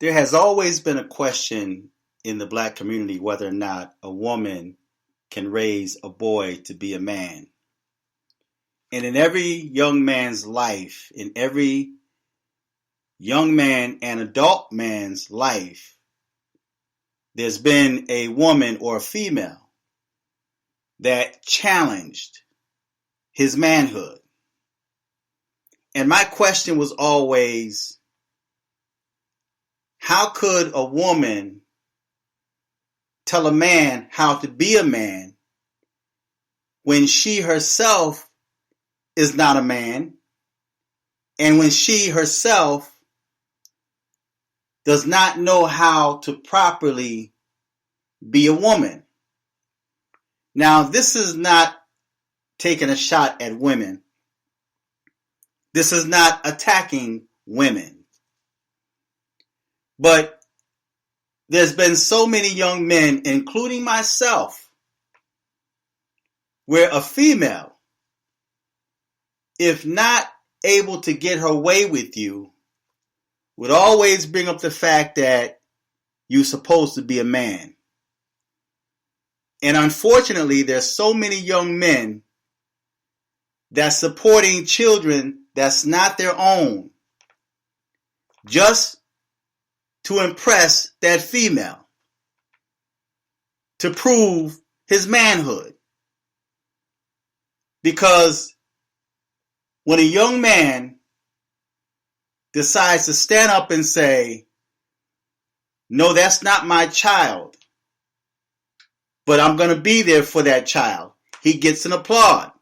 There has always been a question in the black community whether or not a woman can raise a boy to be a man. And in every young man's life, in every young man and adult man's life, there's been a woman or a female that challenged his manhood. And my question was always, how could a woman tell a man how to be a man when she herself is not a man, and when she herself does not know how to properly be a woman? Now, this is not taking a shot at women. This is not attacking women. But there's been so many young men, including myself, where a female, if not able to get her way with you, would always bring up the fact that you're supposed to be a man. And unfortunately, there's so many young men that's supporting children that's not their own, just to impress that female, to prove his manhood. Because when a young man decides to stand up and say, no, that's not my child, but I'm going to be there for that child, he gets an applaud.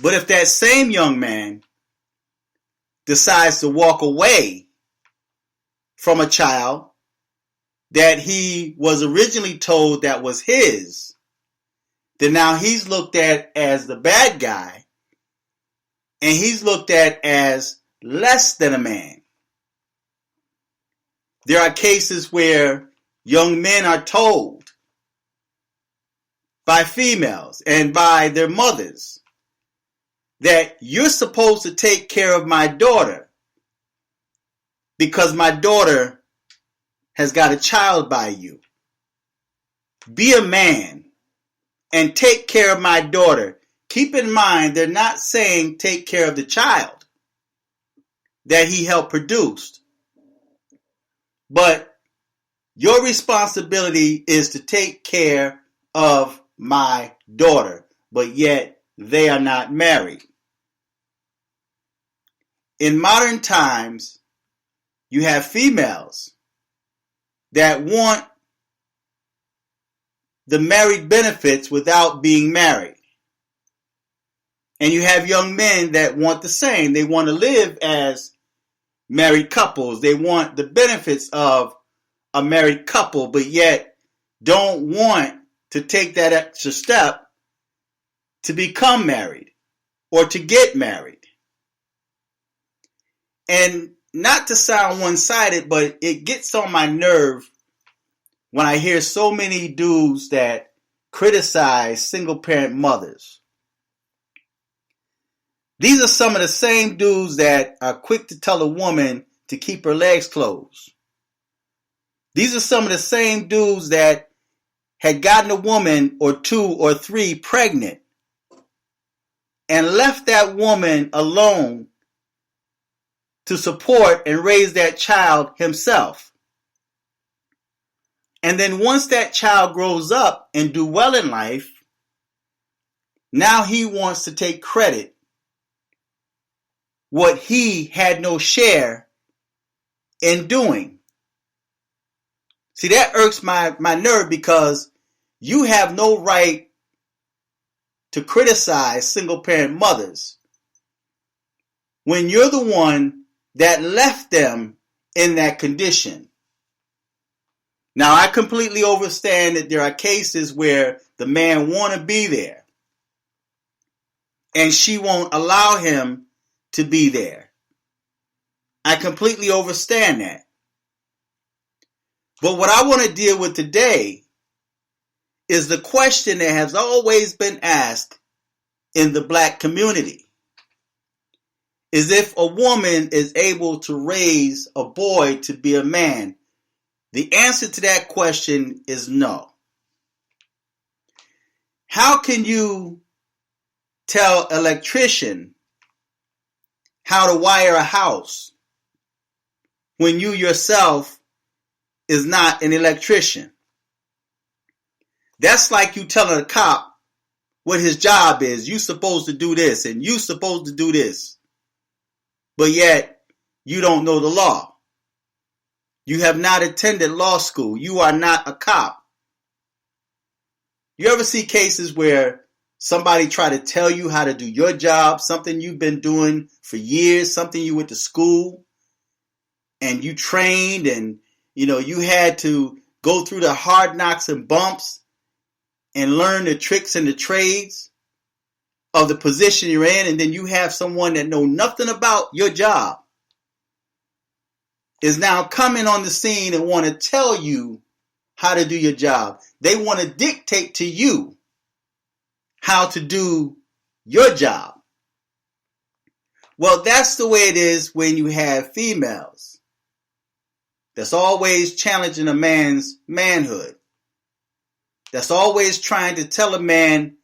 But if that same young man decides to walk away from a child that he was originally told that was his, then now he's looked at as the bad guy, and he's looked at as less than a man. There are cases where young men are told by females and by their mothers that you're supposed to take care of my daughter because my daughter has got a child by you. Be a man and take care of my daughter. Keep in mind, they're not saying take care of the child that he helped produce. But your responsibility is to take care of my daughter, but yet they are not married. In modern times, you have females that want the married benefits without being married. And you have young men that want the same. They want to live as married couples. They want the benefits of a married couple, but yet don't want to take that extra step to become married or to get married. And not to sound one-sided, but it gets on my nerve when I hear so many dudes that criticize single-parent mothers. These are some of the same dudes that are quick to tell a woman to keep her legs closed. These are some of the same dudes that had gotten a woman or two or three pregnant and left that woman alone to support and raise that child himself. And then once that child grows up and do well in life, now he wants to take credit what he had no share in doing. See, that irks my nerve, because you have no right to criticize single parent mothers when you're the one that left them in that condition. Now, I completely understand that there are cases where the man want to be there and she won't allow him to be there. I completely understand that. But what I want to deal with today is the question that has always been asked in the black community. is if a woman is able to raise a boy to be a man. The answer to that question is no. How can you tell an electrician how to wire a house when you yourself is not an electrician? That's like you telling a cop what his job is. You supposed to do this and you supposed to do this. But yet you don't know the law. You have not attended law school. You are not a cop. You ever see cases where somebody try to tell you how to do your job, something you've been doing for years, something you went to school and you trained and you had to go through the hard knocks and bumps and learn the tricks and the trades of the position you're in, and then you have someone that know nothing about your job is now coming on the scene and want to tell you how to do your job. They want to dictate to you how to do your job. Well, that's the way it is when you have females. That's always challenging a man's manhood. That's always trying to tell a man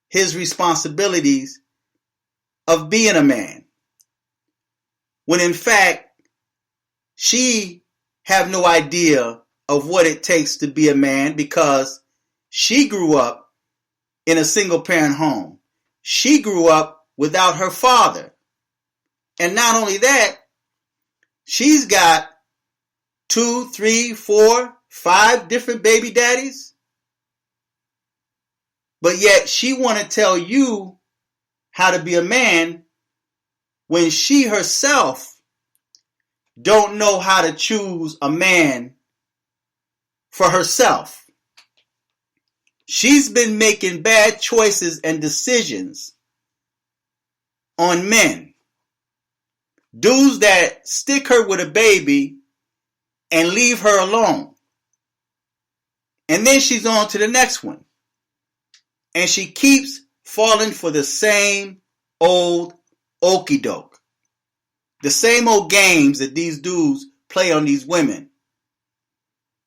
his responsibilities of being a man. When in fact, she have no idea of what it takes to be a man because she grew up in a single parent home. She grew up without her father. And not only that, she's got 2, 3, 4, 5 different baby daddies. But yet she want to tell you how to be a man when she herself don't know how to choose a man for herself. She's been making bad choices and decisions on men. Dudes that stick her with a baby and leave her alone. And then she's on to the next one. And she keeps falling for the same old okie doke. The same old games that these dudes play on these women.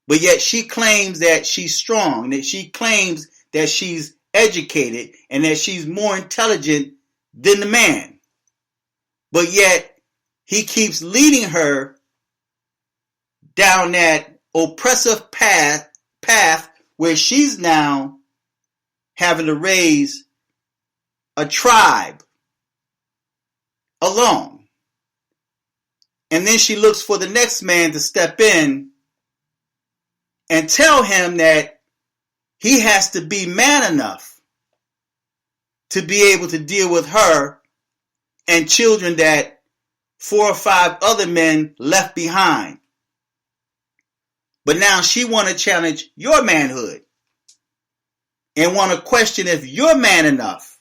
But yet she claims that she's strong, that she claims that she's educated, and that she's more intelligent than the man. But yet he keeps leading her down that oppressive path where she's now having to raise a tribe alone. And then she looks for the next man to step in and tell him that he has to be man enough to be able to deal with her and children that 4 or 5 other men left behind. But now she want to challenge your manhood and want to question if you're man enough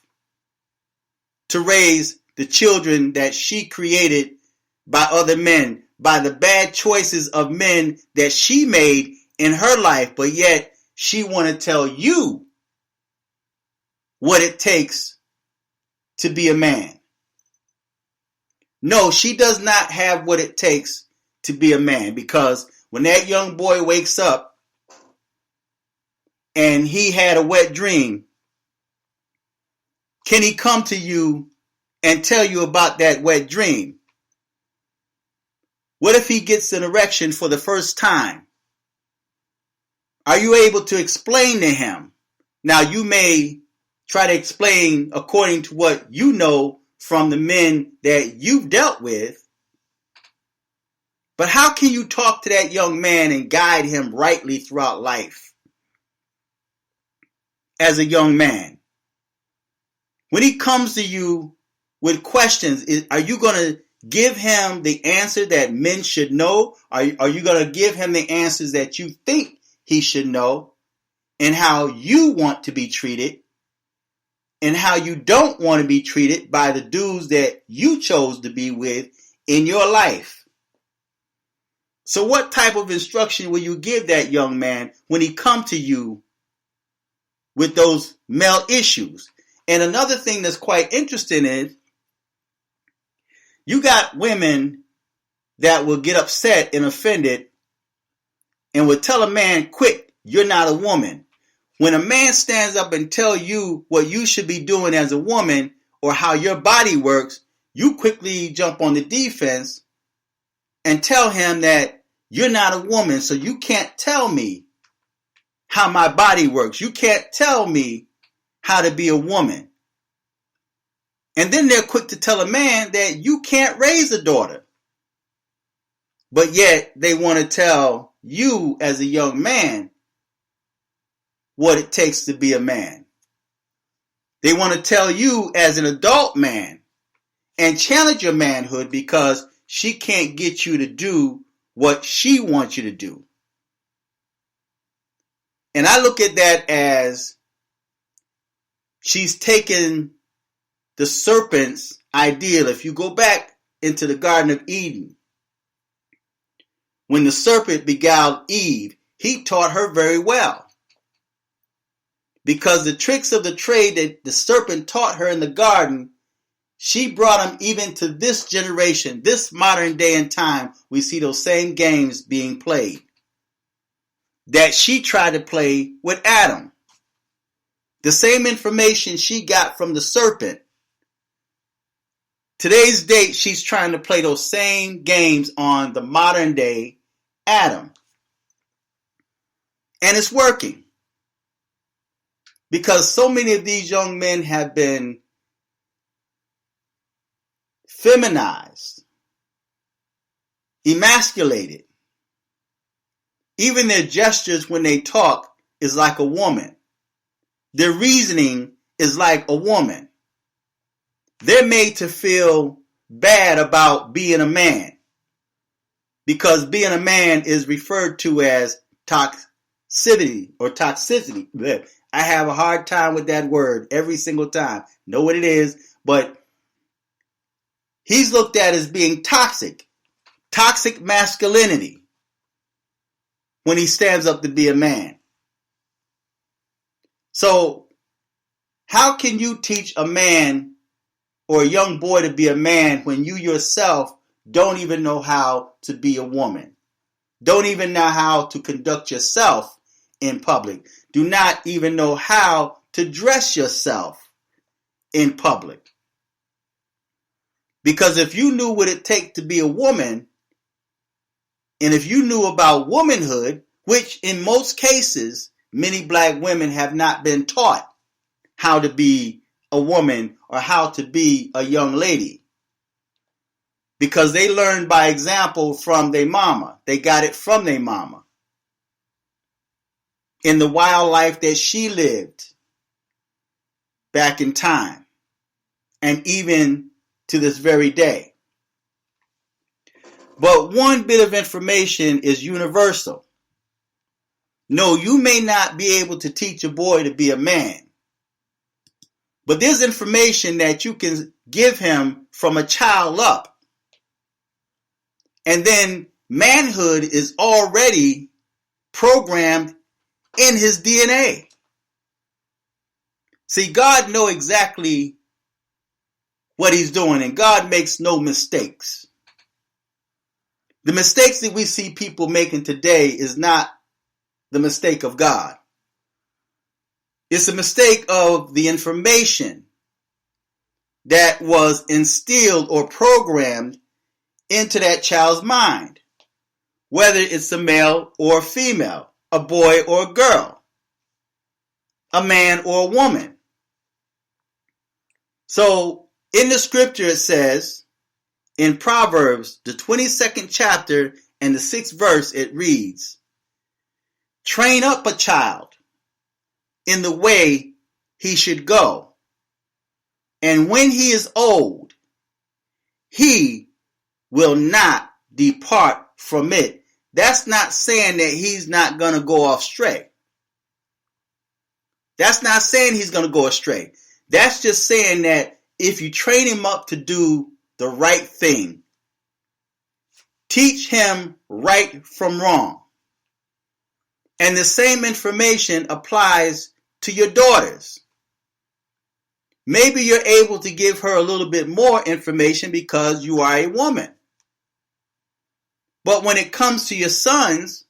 to raise the children that she created by other men, by the bad choices of men that she made in her life, but yet she want to tell you what it takes to be a man. No, she does not have what it takes to be a man, because when that young boy wakes up and he had a wet dream, can he come to you and tell you about that wet dream? What if he gets an erection for the first time? Are you able to explain to him? Now, you may try to explain according to what you know from the men that you've dealt with. But how can you talk to that young man and guide him rightly throughout life as a young man? When he comes to you with questions, are you going to give him the answer that men should know? Are you going to give him the answers that you think he should know, and how you want to be treated, and how you don't want to be treated by the dudes that you chose to be with in your life? So what type of instruction will you give that young man when he come to you with those male issues? And another thing that's quite interesting is You got women that will get upset and offended and will tell a man, quick, you're not a woman. When a man stands up and tell you what you should be doing as a woman or how your body works, you quickly jump on the defense and tell him that you're not a woman, so you can't tell me how my body works. You can't tell me how to be a woman. And then they're quick to tell a man that you can't raise a daughter. But yet they want to tell you as a young man what it takes to be a man. They want to tell you as an adult man and challenge your manhood because she can't get you to do what she wants you to do. And I look at that as she's taken the serpent's ideal. If you go back into the Garden of Eden, when the serpent beguiled Eve, he taught her very well. Because the tricks of the trade that the serpent taught her in the garden, she brought them even to this generation, this modern day and time. We see those same games being played that she tried to play with Adam. The same information she got from the serpent. Today's date, she's trying to play those same games on the modern day Adam. And it's working. Because so many of these young men have been feminized, emasculated. Even their gestures when they talk is like a woman. Their reasoning is like a woman. They're made to feel bad about being a man. Because being a man is referred to as toxicity or toxicity. I have a hard time with that word every single time. Know what it is, but he's looked at as being toxic. Toxic masculinity. When he stands up to be a man. So, how can you teach a man or a young boy to be a man when you yourself don't even know how to be a woman? Don't even know how to conduct yourself in public. Do not even know how to dress yourself in public. Because if you knew what it takes to be a woman, and if you knew about womanhood, which in most cases, many black women have not been taught how to be a woman or how to be a young lady. Because they learned by example from their mama. They got it from their mama. In the wild life that she lived back in time. And even to this very day. But one bit of information is universal. No, you may not be able to teach a boy to be a man. But there's information that you can give him from a child up. And then manhood is already programmed in his DNA. See, God knows exactly what he's doing, and God makes no mistakes. The mistakes that we see people making today is not the mistake of God. It's a mistake of the information that was instilled or programmed into that child's mind, whether it's a male or a female, a boy or a girl, a man or a woman. So in the scripture it says, in Proverbs, the 22nd chapter and the 6th verse, it reads, train up a child in the way he should go, and when he is old, he will not depart from it. That's not saying that he's not going to go off straight. That's not saying he's going to go astray. That's just saying that if you train him up to do the right thing, teach him right from wrong. And the same information applies to your daughters. Maybe you're able to give her a little bit more information because you are a woman. But when it comes to your sons,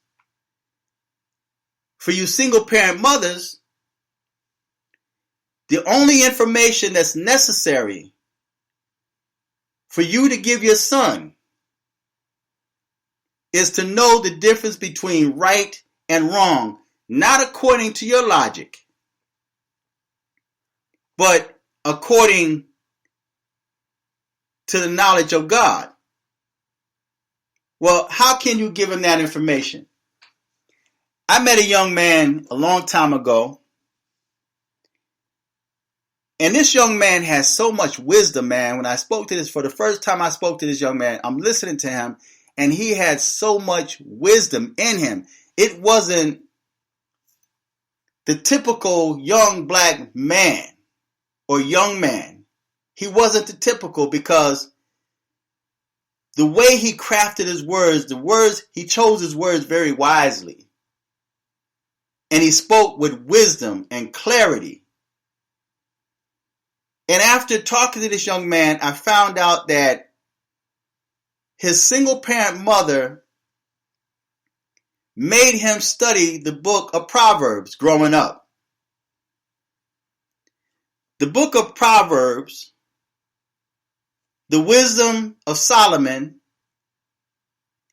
for you single parent mothers, the only information that's necessary for you to give your son is to know the difference between right and wrong, not according to your logic, but according to the knowledge of God. Well, how can you give him that information? I met a young man a long time ago, and this young man has so much wisdom, man. When I spoke to this, for the first time I spoke to this young man, I'm listening to him, and he had so much wisdom in him. It wasn't the typical young black man or young man. He wasn't the typical, because the way he crafted his words, he chose his words very wisely. And he spoke with wisdom and clarity. And after talking to this young man, I found out that his single parent mother made him study the book of Proverbs growing up. The book of Proverbs, the wisdom of Solomon,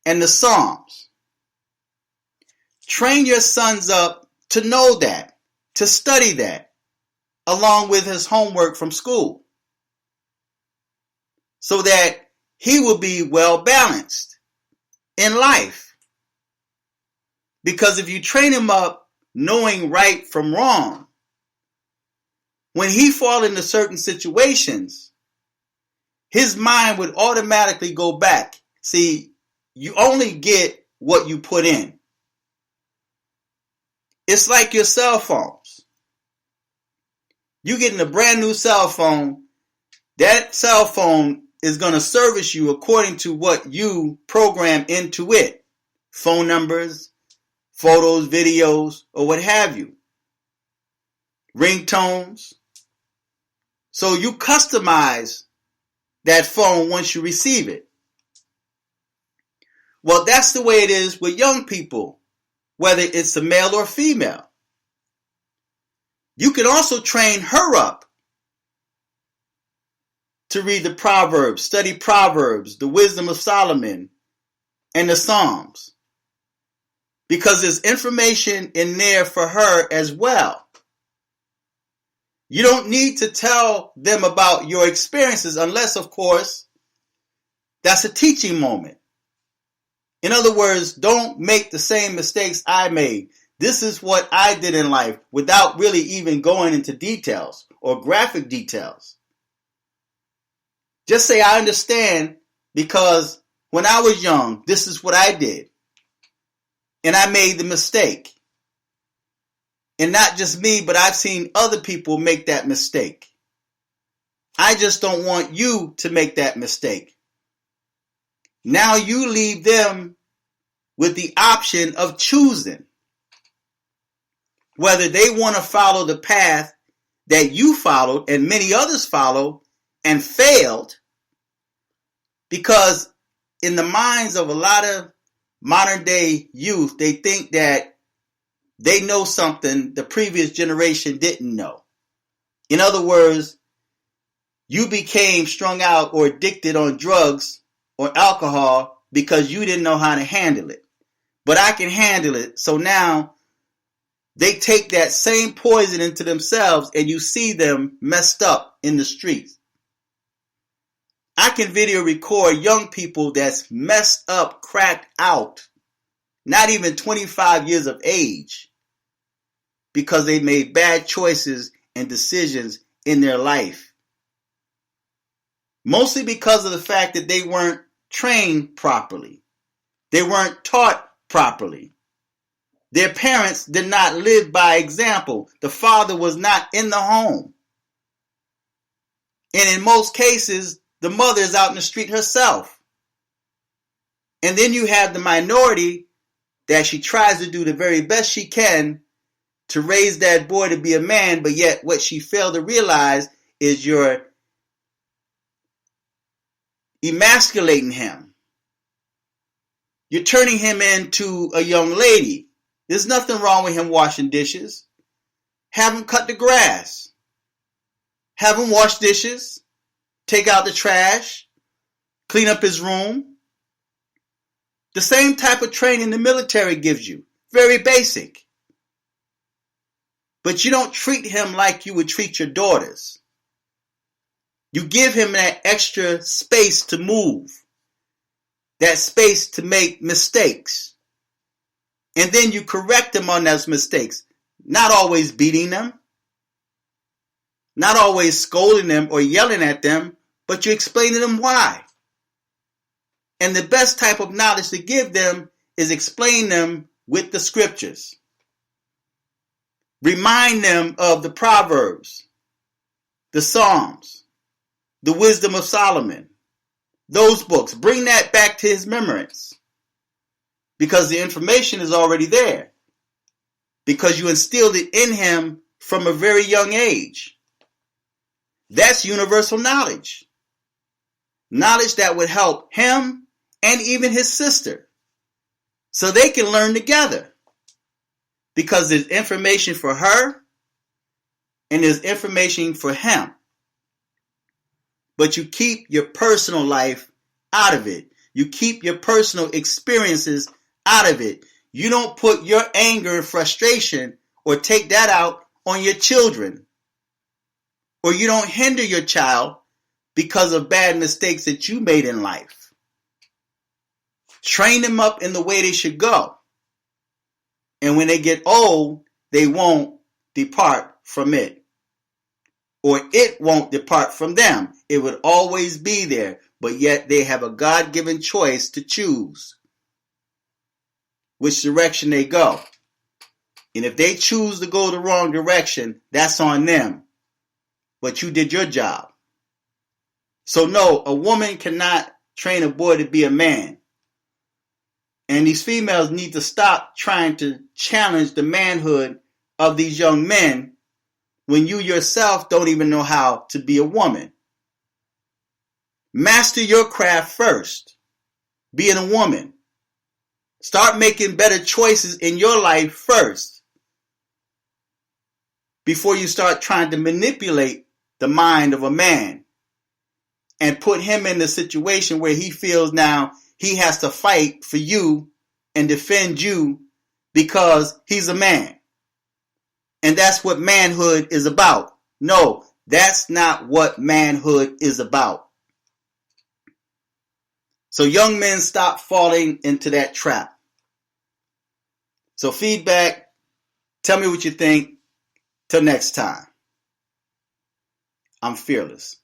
and the Psalms. Train your sons up to know that, to study that, along with his homework from school, so that he will be well balanced in life. Because if you train him up knowing right from wrong, when he falls into certain situations, his mind would automatically go back. See, you only get what you put in. It's like your cell phones. You getting a brand new cell phone, that cell phone is going to service you according to what you program into it. Phone numbers, photos, videos, or what have you. Ringtones. So you customize that phone once you receive it. Well, that's the way it is with young people, whether it's a male or female. You can also train her up to read the Proverbs, study Proverbs, the wisdom of Solomon, and the Psalms, because there's information in there for her as well. You don't need to tell them about your experiences unless, of course, that's a teaching moment. In other words, don't make the same mistakes I made. This is what I did in life, without really even going into details or graphic details. Just say, I understand, because when I was young, this is what I did. And I made the mistake. And not just me, but I've seen other people make that mistake. I just don't want you to make that mistake. Now you leave them with the option of choosing whether they want to follow the path that you followed and many others followed and failed, because in the minds of a lot of modern day youth, they think that they know something the previous generation didn't know. In other words, you became strung out or addicted on drugs or alcohol because you didn't know how to handle it. But I can handle it. So now they take that same poison into themselves, and you see them messed up in the streets. I can video record young people that's messed up, cracked out, not even 25 years of age, because they made bad choices and decisions in their life. Mostly because of the fact that they weren't trained properly. They weren't taught properly. Their parents did not live by example. The father was not in the home. And in most cases, the mother is out in the street herself. And then you have the minority that she tries to do the very best she can to raise that boy to be a man, but yet what she failed to realize is you're emasculating him. You're turning him into a young lady. There's nothing wrong with him washing dishes. Have him cut the grass. Have him wash dishes. Take out the trash. Clean up his room. The same type of training the military gives you. Very basic. But you don't treat him like you would treat your daughters. You give him that extra space to move. That space to make mistakes. And then you correct him on those mistakes. Not always beating them. Not always scolding them or yelling at them. But you explain to them why. And the best type of knowledge to give them is explain them with the scriptures. Remind them of the Proverbs, the Psalms, the Wisdom of Solomon, those books. Bring that back to his remembrance because the information is already there because you instilled it in him from a very young age. That's universal knowledge. Knowledge that would help him and even his sister so they can learn together. Because there's information for her and there's information for him. But you keep your personal life out of it. You keep your personal experiences out of it. You don't put your anger and frustration or take that out on your children. Or you don't hinder your child because of bad mistakes that you made in life. Train them up in the way they should go. And when they get old, they won't depart from it. Or it won't depart from them. It would always be there. But yet they have a God-given choice to choose which direction they go. And if they choose to go the wrong direction, that's on them. But you did your job. So no, a woman cannot train a boy to be a man. And these females need to stop trying to challenge the manhood of these young men when you yourself don't even know how to be a woman. Master your craft first, being a woman. Start making better choices in your life first before you start trying to manipulate the mind of a man and put him in a situation where he feels now he has to fight for you and defend you because he's a man. And that's what manhood is about. No, that's not what manhood is about. So young men, stop falling into that trap. So feedback, tell me what you think. Till next time, I'm fearless.